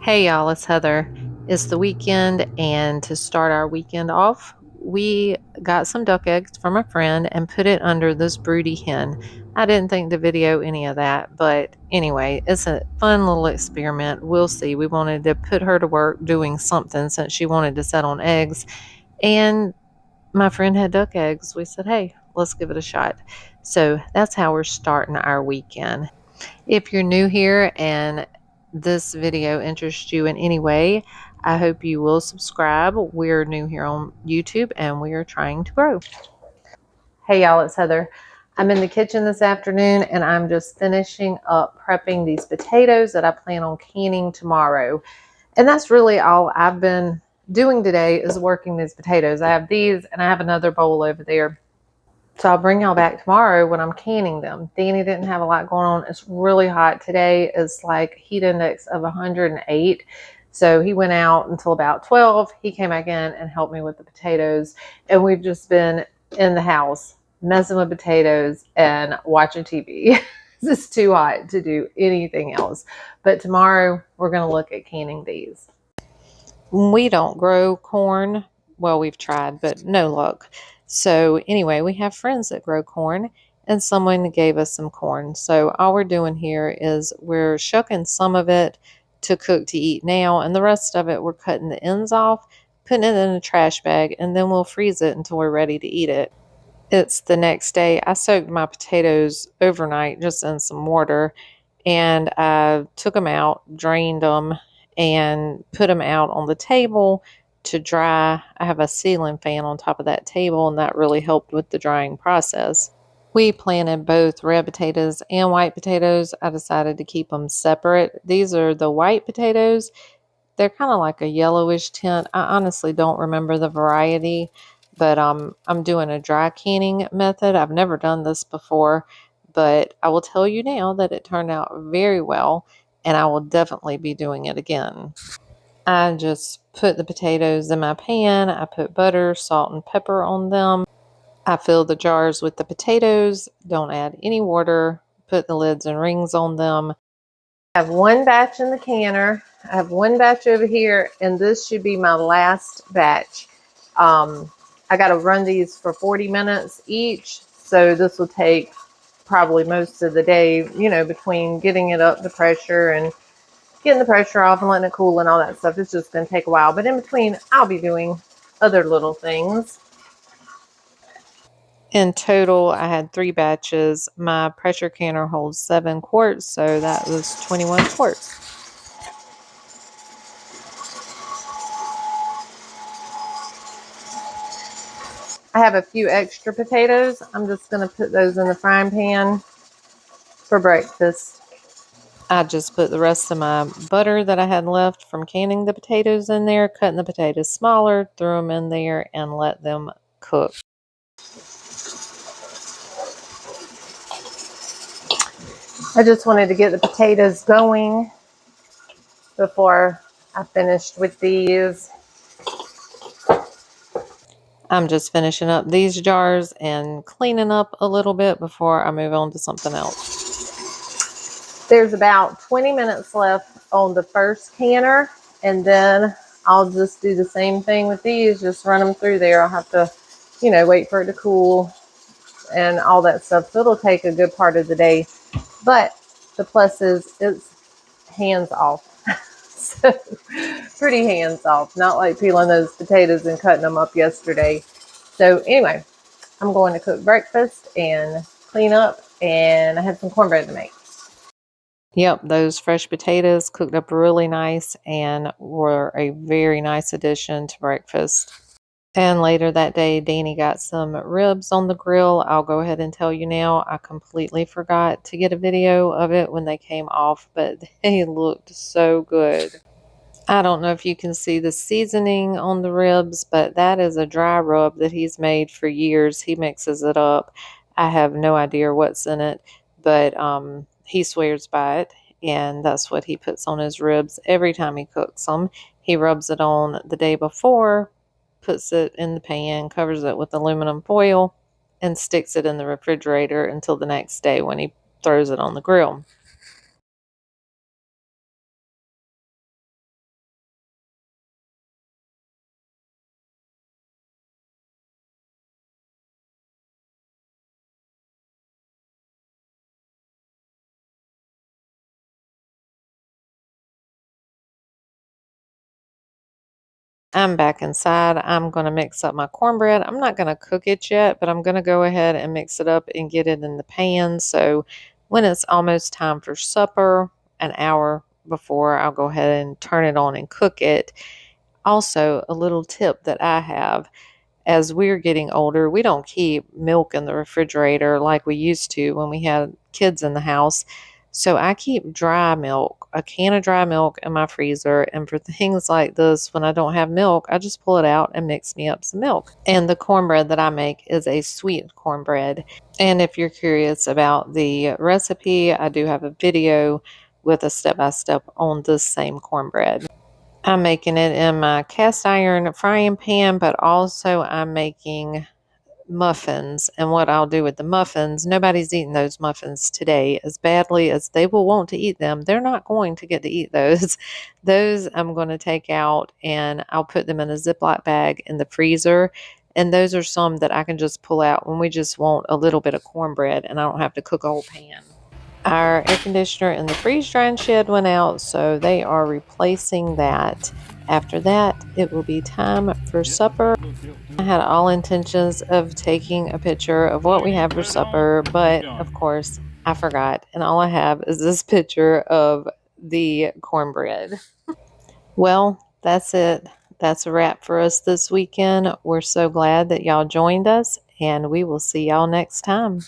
Hey y'all, it's Heather. It's the weekend, and to start our weekend off, we got some duck eggs from a friend and put it under this broody hen. I didn't think to video any of that, but anyway, it's a fun little experiment. We'll see. We wanted to put her to work doing something since she wanted to set on eggs, and my friend had duck eggs. We said, hey, let's give it a shot. So that's how we're starting our weekend. If you're new here and this video interests you in any way, I hope you will subscribe. We're new here on YouTube and we are trying to grow. Hey y'all, it's Heather. I'm in the kitchen this afternoon and I'm just finishing up prepping these potatoes that I plan on canning tomorrow. And that's really all I've been doing today is working these potatoes. I have these and I have another bowl over there. So I'll bring y'all back tomorrow when I'm canning them. Danny didn't have a lot going on. It's really hot today. It's like heat index of 108. So he went out until about 12. He came back in and helped me with the potatoes. And we've just been in the house messing with potatoes and watching TV. It's too hot to do anything else. But tomorrow we're going to look at canning these. We don't grow corn. Well, we've tried, but no luck. So anyway, we have friends that grow corn and someone gave us some corn. So all we're doing here is we're shucking some of it to cook to eat now, and the rest of it we're cutting the ends off, putting it in a trash bag, and then we'll freeze it until we're ready to eat it. It's the next day. I soaked my potatoes overnight just in some water, and I took them out, drained them, and put them out on the table to dry. I have a ceiling fan on top of that table, and that really helped with the drying process. We planted both red potatoes and white potatoes. I decided to keep them separate. These are the white potatoes. They're kind of like a yellowish tint. I honestly don't remember the variety, but I'm doing a dry canning method. I've never done this before, but I will tell you now that it turned out very well, and I will definitely be doing it again. I just put the potatoes in my pan. I put butter, salt, and pepper on them. I fill the jars with the potatoes. Don't add any water. Put the lids and rings on them. I have one batch in the canner. I have one batch over here, and this should be my last batch. I got to run these for 40 minutes each, so this will take probably most of the day, you know, between getting it up to pressure and getting the pressure off and letting it cool and all that stuff. It's just going to take a while, but in between, I'll be doing other little things. In total, I had 3 batches. My pressure canner holds 7 quarts, so that was 21 quarts. I have a few extra potatoes. I'm just going to put those in the frying pan for breakfast. I just put the rest of my butter that I had left from canning the potatoes in there, cutting the potatoes smaller, threw them in there, and let them cook. I just wanted to get the potatoes going before I finished with these. I'm just finishing up these jars and cleaning up a little bit before I move on to something else. There's about 20 minutes left on the first canner, and then I'll just do the same thing with these, just run them through there. I'll have to, you know, wait for it to cool and all that stuff. So it'll take a good part of the day. But the plus is it's hands off. So pretty hands off, not like peeling those potatoes and cutting them up yesterday. So anyway, I'm going to cook breakfast and clean up, and I have some cornbread to make. Yep, those fresh potatoes cooked up really nice and were a very nice addition to breakfast. And later that day, Danny got some ribs on the grill. I'll go ahead and tell you now, I completely forgot to get a video of it when they came off, but they looked so good. I don't know if you can see the seasoning on the ribs, but that is a dry rub that he's made for years. He mixes it up. I have no idea what's in it, but he swears by it, and that's what he puts on his ribs every time he cooks them. He rubs it on the day before, puts it in the pan, covers it with aluminum foil, and sticks it in the refrigerator until the next day when he throws it on the grill. I'm back inside. I'm going to mix up my cornbread. I'm not going to cook it yet, but I'm going to go ahead and mix it up and get it in the pan. So when it's almost time for supper, an hour before, I'll go ahead and turn it on and cook it. Also, a little tip that I have: as we're getting older, we don't keep milk in the refrigerator like we used to when we had kids in the house. So I keep dry milk, a can of dry milk in my freezer. And for things like this, when I don't have milk, I just pull it out and mix me up some milk. And the cornbread that I make is a sweet cornbread. And if you're curious about the recipe, I do have a video with a step by step on this same cornbread. I'm making it in my cast iron frying pan, but also I'm making muffins. And what I'll do with the muffins, nobody's eating those muffins today. As badly as they will want to eat them, they're not going to get to eat those. Those I'm going to take out and I'll put them in a Ziploc bag in the freezer. And those are some that I can just pull out when we just want a little bit of cornbread and I don't have to cook a whole pan. Our air conditioner in the freeze drying shed went out, so they are replacing that. After that, it will be time for supper. I had all intentions of taking a picture of what we have for supper, but of course, I forgot. And all I have is this picture of the cornbread. Well, that's it. That's a wrap for us this weekend. We're so glad that y'all joined us, and we will see y'all next time.